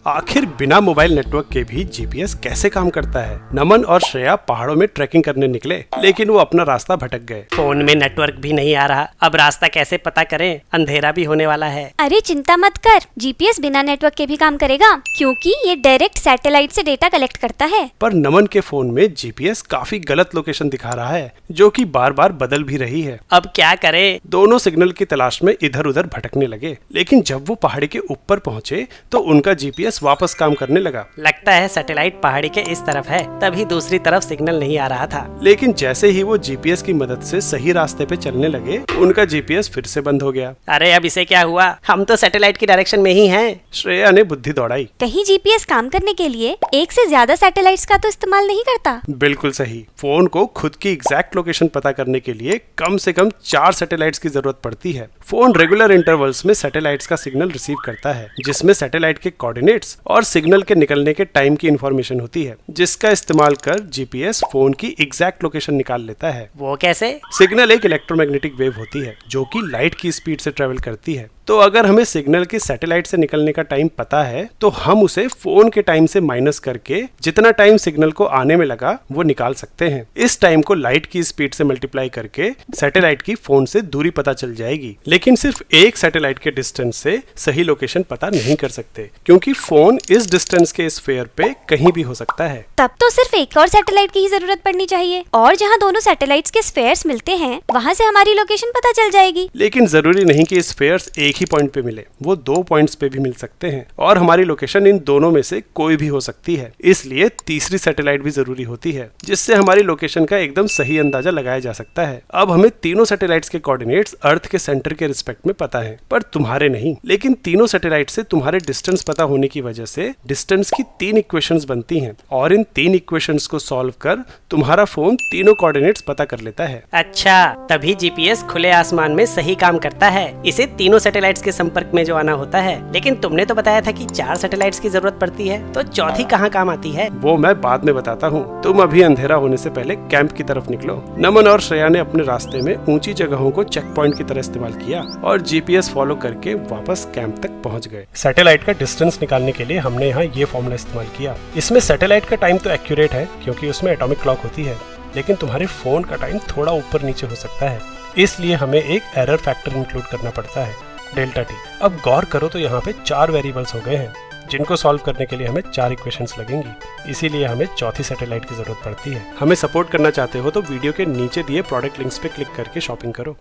आखिर बिना mobile network के भी जीपीएस कैसे काम करता है। नमन और श्रेया पहाड़ों में ट्रैकिंग करने निकले, लेकिन वो अपना रास्ता भटक गए। फोन में नेटवर्क भी नहीं आ रहा, अब रास्ता कैसे पता करें, अंधेरा भी होने वाला है। अरे चिंता मत कर, जीपीएस बिना नेटवर्क के भी काम करेगा, क्योंकि ये डायरेक्ट सैटेलाइट से डेटा कलेक्ट करता है। पर नमन के फोन में जीपीएस काफी गलत लोकेशन दिखा रहा है, जो कि बार बार बदल भी रही है। अब क्या करें? दोनों सिग्नल की तलाश में इधर उधर भटकने लगे, लेकिन जब वो पहाड़ी के ऊपर पहुंचे तो उनका जीपीएस वापस काम करने लगा। लगता है सैटेलाइट पहाड़ी के इस तरफ है, तभी दूसरी तरफ सिग्नल नहीं आ रहा था। लेकिन जैसे ही वो जीपीएस की मदद से सही रास्ते पे चलने लगे, उनका जीपीएस फिर से बंद हो गया। अरे अब इसे क्या हुआ? हम तो सैटेलाइट की डायरेक्शन में ही हैं। श्रेया ने बुद्धि दौड़ाई। कहीं जीपीएस काम करने के लिए एक से ज्यादा सैटेलाइट्स का तो इस्तेमाल नहीं करता? बिल्कुल सही। फोन को खुद की एग्जैक्ट लोकेशन पता करने के लिए कम से कम 4 सैटेलाइट्स की जरूरत पड़ती है। फोन रेगुलर इंटरवल्स में सैटेलाइट्स का सिग्नल रिसीव करता है, जिसमें सैटेलाइट के कोऑर्डिनेट्स और सिग्नल के निकलने के टाइम की इंफॉर्मेशन होती है, जिसका इस्तेमाल कर जीपीएस फोन की एग्जैक्ट लोकेशन निकाल लेता है। वो कैसे? सिग्नल एक इलेक्ट्रोमैग्नेटिक वेव होती है, जो कि लाइट की स्पीड से ट्रेवल करती है। तो अगर हमें सिग्नल के सैटेलाइट से निकलने का टाइम पता है, तो हम उसे फोन के टाइम से माइनस करके जितना टाइम सिग्नल को आने में लगा वो निकाल सकते हैं। इस टाइम को लाइट की स्पीड से मल्टीप्लाई करके सैटेलाइट की फोन से दूरी पता चल जाएगी। लेकिन सिर्फ एक सैटेलाइट के डिस्टेंस से सही लोकेशन पता नहीं कर सकते, क्योंकि फोन इस डिस्टेंस के स्फीयर पे कहीं भी हो सकता है। तब तो सिर्फ एक और सैटेलाइट की ही जरूरत पड़नी चाहिए, और जहाँ दोनों सैटेलाइट्स के स्फीयर्स मिलते हैं वहाँ से हमारी लोकेशन पता चल जाएगी। लेकिन जरूरी नहीं कि स्फीयर्स एक ही पॉइंट पे मिले, वो 2 पॉइंट्स पे भी मिल सकते हैं, और हमारी लोकेशन इन दोनों में से कोई भी हो सकती है। इसलिए तीसरी सैटेलाइट भी जरूरी होती है, जिससे हमारी लोकेशन का एकदम सही अंदाजा लगाया जा सकता है। अब हमें तीनों सैटेलाइट्स के कोऑर्डिनेट्स अर्थ के सेंटर के रिस्पेक्ट में पता है, पर तुम्हारे नहीं। लेकिन तीनों सैटेलाइट से तुम्हारे डिस्टेंस पता होने की वजह से डिस्टेंस की 3 इक्वेशंस बनती हैं, और इन 3 इक्वेशंस को सॉल्व कर तुम्हारा फोन तीनों कोऑर्डिनेट्स पता कर लेता है। अच्छा, तभी जीपीएस खुले आसमान में सही काम करता है। इसे तीनों सैटेलाइट्स के संपर्क में जो आना होता है। लेकिन तुमने तो बताया था कि 4 सैटेलाइट्स की जरूरत पड़ती है, तो चौथी कहाँ काम आती है? वो मैं बाद में बताता हूँ। तुम अभी अंधेरा होने से पहले कैंप की तरफ निकलो। नमन और श्रेया ने अपने रास्ते में ऊंची जगहों को चेक पॉइंट की तरह इस्तेमाल किया और जीपीएस फॉलो करके वापस कैंप तक पहुँच गए। सैटेलाइट का डिस्टेंस निकालने के लिए हमने यहाँ ये फॉर्मूला इस्तेमाल किया। इसमें सैटेलाइट का टाइम तो एक्यूरेट है, क्योंकि उसमें एटॉमिक क्लॉक होती है, लेकिन तुम्हारे फोन का टाइम थोड़ा ऊपर नीचे हो सकता है। इसलिए हमें एक एरर फैक्टर इंक्लूड करना पड़ता है, डेल्टा टी। अब गौर करो तो यहाँ पे 4 वेरिएबल्स हो गए हैं, जिनको सॉल्व करने के लिए हमें 4 इक्वेशंस लगेंगी। इसीलिए हमें चौथी सैटेलाइट की जरूरत पड़ती है। हमें सपोर्ट करना चाहते हो तो वीडियो के नीचे दिए प्रोडक्ट लिंक्स पे क्लिक करके शॉपिंग करो।